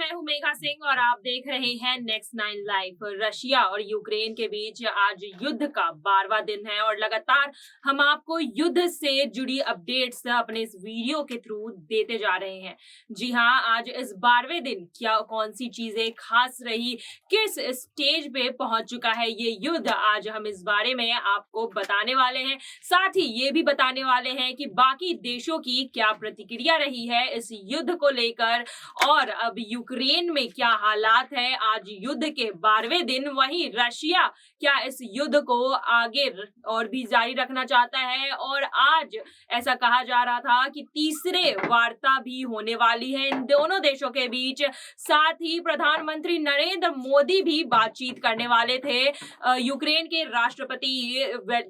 मैं हूं मेघा सिंह और आप देख रहे हैं नेक्स्ट नाइन लाइव। रशिया और यूक्रेन के बीच आज युद्ध का 12वां दिन है और लगातार हम आपको युद्ध से जुड़ी अपडेट्स अपने इस वीडियो के थ्रू देते जा रहे हैं। जी हां, आज इस 12वें दिन क्या कौन सी चीजें खास रही, किस स्टेज पे पहुंच चुका है ये युद्ध, आज हम इस बारे में आपको बताने वाले हैं। साथ ही ये भी बताने वाले हैं कि बाकी देशों की क्या प्रतिक्रिया रही है इस युद्ध को लेकर और अब यूक्रेन में क्या हालात है आज युद्ध के 12वें दिन। वहीं रशिया क्या इस युद्ध को आगे और भी जारी रखना चाहता है और आज ऐसा कहा जा रहा था कि तीसरे वार्ता भी होने वाली है इन दोनों देशों के बीच। साथ ही प्रधानमंत्री नरेंद्र मोदी भी बातचीत करने वाले थे यूक्रेन के राष्ट्रपति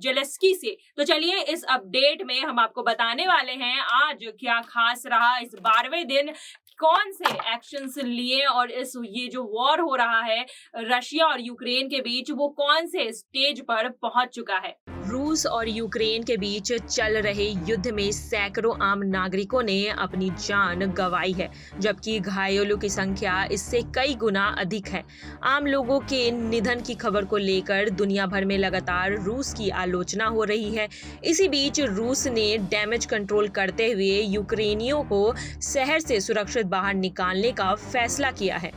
जेलेंस्की से। तो चलिए इस अपडेट में हम आपको बताने वाले हैं आज क्या खास रहा इस 12वें दिन, कौन से एक्शंस लिए और ये जो वॉर हो रहा है रशिया और यूक्रेन के बीच वो कौन से स्टेज पर पहुंच चुका है। रूस और यूक्रेन के बीच चल रहे युद्ध में सैकड़ों आम नागरिकों ने अपनी जान गंवाई है, जबकि घायलों की संख्या इससे कई गुना अधिक है। आम लोगों के निधन की खबर को लेकर दुनिया भर में लगातार रूस की आलोचना हो रही है। इसी बीच रूस ने डैमेज कंट्रोल करते हुए यूक्रेनियों को शहर से सुरक्षित बाहर निकालने का फैसला किया है।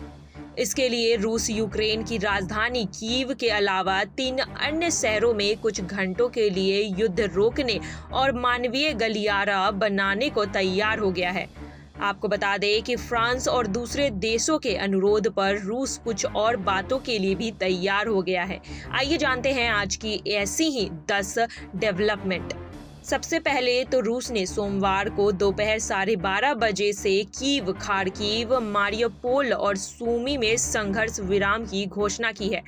इसके लिए रूस यूक्रेन की राजधानी कीव के अलावा 3 अन्य शहरों में कुछ घंटों के लिए युद्ध रोकने और मानवीय गलियारा बनाने को तैयार हो गया है। आपको बता दें कि फ्रांस और दूसरे देशों के अनुरोध पर रूस कुछ और बातों के लिए भी तैयार हो गया है। आइए जानते हैं आज की ऐसी ही 10 डेवलपमेंट। सबसे पहले तो रूस ने सोमवार को दोपहर 12:30 बजे से कीव, खार्किव, मारियोपोल और सूमी में संघर्ष विराम की घोषणा की है।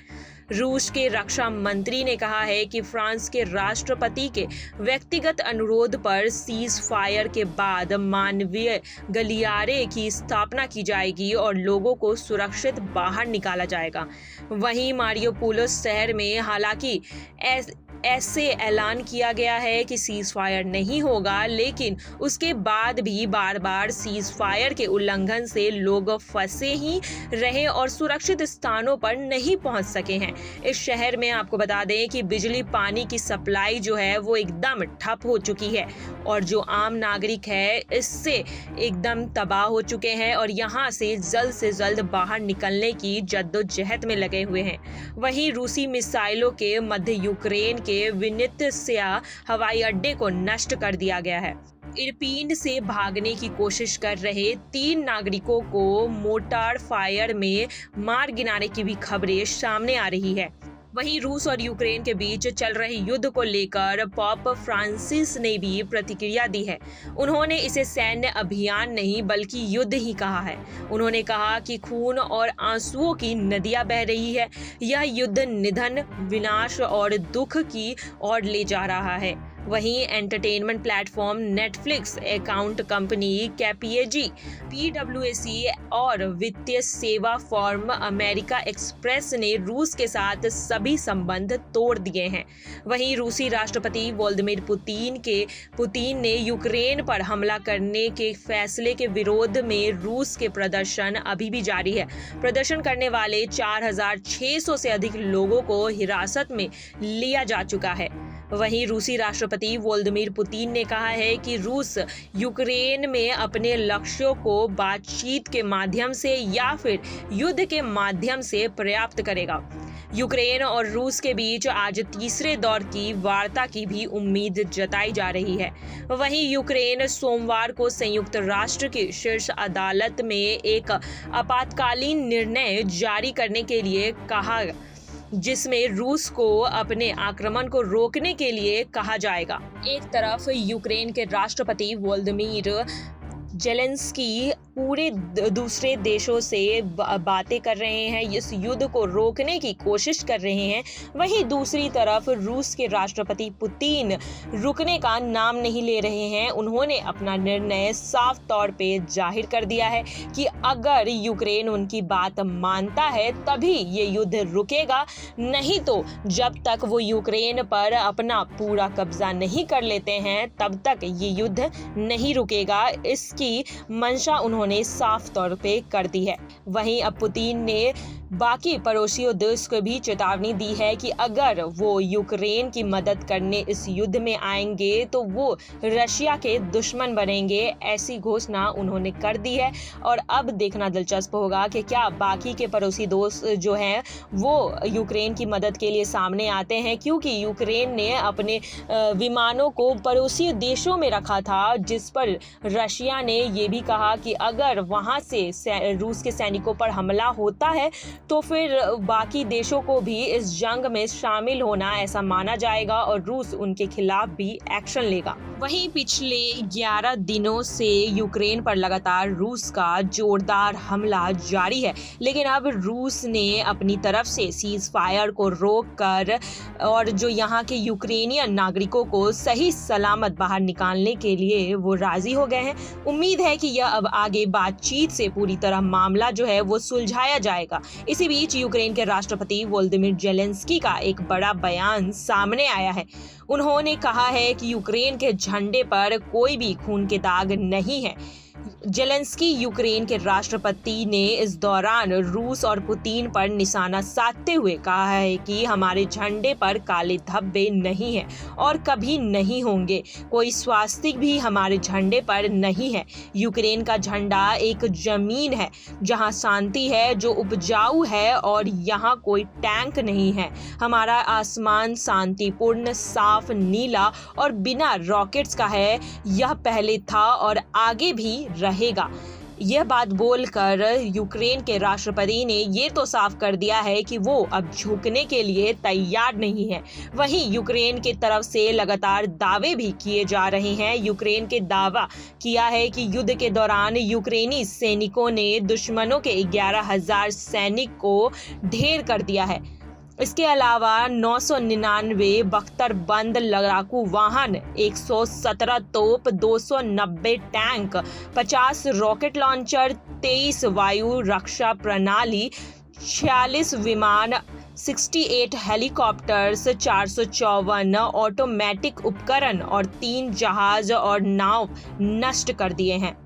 रूस के रक्षा मंत्री ने कहा है कि फ्रांस के राष्ट्रपति के व्यक्तिगत अनुरोध पर सीज फायर के बाद मानवीय गलियारे की स्थापना की जाएगी और लोगों को सुरक्षित बाहर निकाला जाएगा। वहीं मारियोपोलिस शहर में हालांकि ऐसे ऐलान किया गया है कि सीज फायर नहीं होगा, लेकिन उसके बाद भी बार बार सीज फायर के उल्लंघन से लोग फंसे ही रहे और सुरक्षित स्थानों पर नहीं पहुंच सके हैं। इस शहर में आपको बता दें कि बिजली पानी की सप्लाई जो है वो एकदम ठप हो चुकी है और जो आम नागरिक है इससे एकदम तबाह हो चुके हैं और यहाँ से जल्द बाहर निकलने की जद्दोजहद में लगे हुए हैं। वहीं रूसी मिसाइलों के मध्य यूक्रेन के विनित्स्या हवाई अड्डे को नष्ट कर दिया गया है। इरपिन से भागने की कोशिश कर रहे 3 नागरिकों को मोर्टार फायर में मार गिराने की भी खबरें सामने आ रही है। वहीं रूस और यूक्रेन के बीच चल रहे युद्ध को लेकर पोप फ्रांसिस ने भी प्रतिक्रिया दी है। उन्होंने इसे सैन्य अभियान नहीं बल्कि युद्ध ही कहा है। उन्होंने कहा कि खून और आंसुओं की नदियां बह रही है। यह युद्ध निधन, विनाश और दुख की ओर ले जा रहा है। वहीं entertainment platform Netflix, account company KPMG, पीडब्ल्यूसी और वित्तीय सेवा फर्म अमेरिका एक्सप्रेस ने रूस के साथ सभी संबंध तोड़ दिए हैं। वहीं रूसी राष्ट्रपति व्लादिमीर पुतिन ने यूक्रेन पर हमला करने के फैसले के विरोध में रूस के प्रदर्शन अभी भी जारी है। प्रदर्शन करने वाले 4600 से अधिक लोगों को हिरासत में लिया जा चुका है। वहीं रूसी राष्ट्रपति व्लादिमीर पुतिन ने कहा है कि रूस यूक्रेन में अपने लक्ष्यों को बातचीत के माध्यम से या फिर युद्ध के माध्यम से प्राप्त करेगा। यूक्रेन और रूस के बीच आज तीसरे दौर की वार्ता की भी उम्मीद जताई जा रही है। वहीं यूक्रेन सोमवार को संयुक्त राष्ट्र की शीर्ष अदालत में एक आपातकालीन निर्णय जारी करने के लिए कहा, जिसमें रूस को अपने आक्रमण को रोकने के लिए कहा जाएगा। एक तरफ यूक्रेन के राष्ट्रपति वोलोदिमीर जेलेंस्की पूरे दूसरे देशों से बातें कर रहे हैं, इस युद्ध को रोकने की कोशिश कर रहे हैं। वहीं दूसरी तरफ रूस के राष्ट्रपति पुतिन रुकने का नाम नहीं ले रहे हैं। उन्होंने अपना निर्णय साफ तौर पे जाहिर कर दिया है कि अगर यूक्रेन उनकी बात मानता है तभी ये युद्ध रुकेगा, नहीं तो जब तक वो यूक्रेन पर अपना पूरा कब्जा नहीं कर लेते हैं तब तक ये युद्ध नहीं रुकेगा। इसके की मंशा उन्होंने साफ तौर पे कर दी है। वहीं अब पुतिन ने बाकी पड़ोसी देश को भी चेतावनी दी है कि अगर वो यूक्रेन की मदद करने इस युद्ध में आएंगे तो वो रशिया के दुश्मन बनेंगे, ऐसी घोषणा उन्होंने कर दी है। और अब देखना दिलचस्प होगा कि क्या बाकी के पड़ोसी दोस्त जो हैं वो यूक्रेन की मदद के लिए सामने आते हैं, क्योंकि यूक्रेन ने अपने विमानों को पड़ोसी देशों में रखा था, जिस पर रशिया ने ये भी कहा कि अगर वहाँ से रूस के सैनिकों पर हमला होता है तो फिर बाकी देशों को भी इस जंग में शामिल होना ऐसा माना जाएगा और रूस उनके खिलाफ भी एक्शन लेगा। वहीं पिछले 11 दिनों से यूक्रेन पर लगातार रूस का जोरदार हमला जारी है, लेकिन अब रूस ने अपनी तरफ से सीज फायर को रोककर और जो यहाँ के यूक्रेनियन नागरिकों को सही सलामत बाहर निकालने के लिए वो राजी हो गए हैं। उम्मीद है कि यह अब आगे बातचीत से पूरी तरह मामला जो है वो सुलझाया जाएगा। इसी बीच यूक्रेन के राष्ट्रपति वोलोदिमीर ज़ेलेंस्की का एक बड़ा बयान सामने आया है। उन्होंने कहा है कि यूक्रेन के झंडे पर कोई भी खून के दाग नहीं है। ज़ेलेंस्की यूक्रेन के राष्ट्रपति ने इस दौरान रूस और पुतिन पर निशाना साधते हुए कहा है कि हमारे झंडे पर काले धब्बे नहीं हैं और कभी नहीं होंगे। कोई स्वास्तिक भी हमारे झंडे पर नहीं है। यूक्रेन का झंडा एक जमीन है जहां शांति है, जो उपजाऊ है और यहां कोई टैंक नहीं है। हमारा आसमान शांतिपूर्ण, साफ, नीला और बिना रॉकेट्स का है। यह पहले था और आगे भी रहेगा। यह बात बोलकर यूक्रेन के राष्ट्रपति ने ये तो साफ कर दिया है कि वो अब झुकने के लिए तैयार नहीं है। वहीं यूक्रेन की तरफ से लगातार दावे भी किए जा रहे हैं। यूक्रेन के दावा किया है कि युद्ध के दौरान यूक्रेनी सैनिकों ने दुश्मनों के 11,000 सैनिक को ढेर कर दिया है। इसके अलावा 999 बख्तरबंद लड़ाकू वाहन, 117 तोप, 290 टैंक, 50 रॉकेट लॉन्चर, 23 वायु रक्षा प्रणाली, 46 विमान, 68 हेलीकॉप्टर्स, 454 ऑटोमेटिक उपकरण और 3 जहाज और नाव नष्ट कर दिए हैं।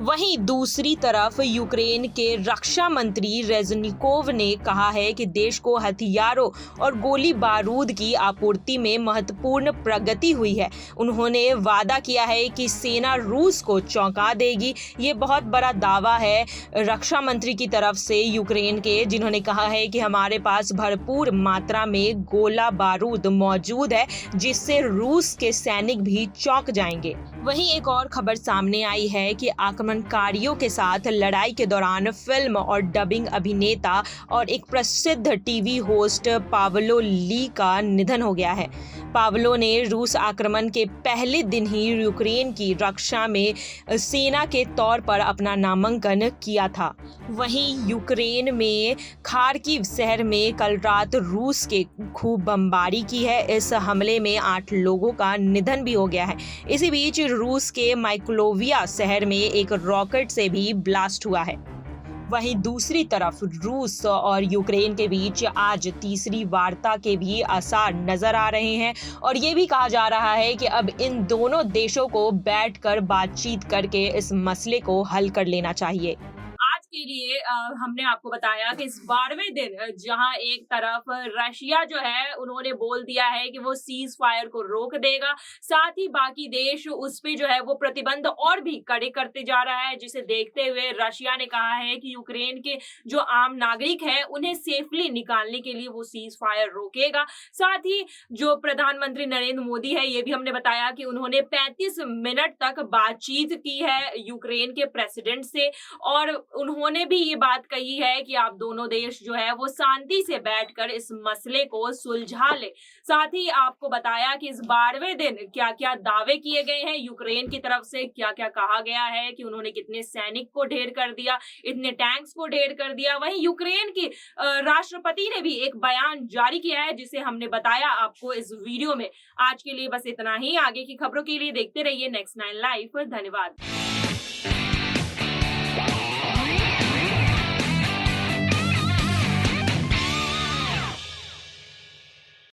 वहीं दूसरी तरफ यूक्रेन के रक्षा मंत्री रेजनिकोव ने कहा है कि देश को हथियारों और गोली बारूद की आपूर्ति में महत्वपूर्ण प्रगति हुई है। उन्होंने वादा किया है कि सेना रूस को चौंका देगी। ये बहुत बड़ा दावा है रक्षा मंत्री की तरफ से यूक्रेन के, जिन्होंने कहा है कि हमारे पास भरपूर मात्रा में गोला बारूद मौजूद है, जिससे रूस के सैनिक भी चौंक जाएंगे। वहीं एक और खबर सामने आई है कि आक्रमणकारियों के साथ लड़ाई के दौरान फिल्म और डबिंग अभिनेता और एक प्रसिद्ध टीवी होस्ट पावलो ली का निधन हो गया है। पावलो ने रूस आक्रमण के पहले दिन ही यूक्रेन की रक्षा में सेना के तौर पर अपना नामांकन किया था। वहीं यूक्रेन में खार्किव शहर में कल रात रूस के खूब बमबारी की है। इस हमले में 8 लोगों का निधन भी हो गया है। इसी बीच रूस के माइकोलोविया शहर में एक रॉकेट से भी ब्लास्ट हुआ है। वहीं दूसरी तरफ रूस और यूक्रेन के बीच आज तीसरी वार्ता के भी आसार नजर आ रहे हैं और ये भी कहा जा रहा है कि अब इन दोनों देशों को बैठकर बातचीत करके इस मसले को हल कर लेना चाहिए। के लिए हमने आपको बताया कि इस 12वें दिन जहां एक तरफ रशिया जो है उन्होंने बोल दिया है कि वो सीज फायर को रोक देगा, साथ ही बाकी देश उस पे जो है वो प्रतिबंध और भी कड़े करते जा रहा है, जिसे देखते हुए रशिया ने कहा है कि यूक्रेन के जो आम नागरिक है उन्हें सेफली निकालने के लिए वो सीज फायर रोकेगा। साथ ही जो प्रधानमंत्री नरेंद्र मोदी है, ये भी हमने बताया कि उन्होंने 35 मिनट तक बातचीत की है यूक्रेन के प्रेसिडेंट से और उन्होंने भी ये बात कही है कि आप दोनों देश जो है वो शांति से बैठकर इस मसले को सुलझा ले। साथ ही आपको बताया कि इस 12वें दिन क्या क्या दावे किए गए हैं यूक्रेन की तरफ से, क्या क्या कहा गया है कि उन्होंने कितने सैनिक को ढेर कर दिया, इतने टैंक्स को ढेर कर दिया। वहीं यूक्रेन की राष्ट्रपति ने भी एक बयान जारी किया है, जिसे हमने बताया आपको इस वीडियो में। आज के लिए बस इतना ही। आगे की खबरों के लिए देखते रहिए नेक्स्ट 9 लाइव। धन्यवाद।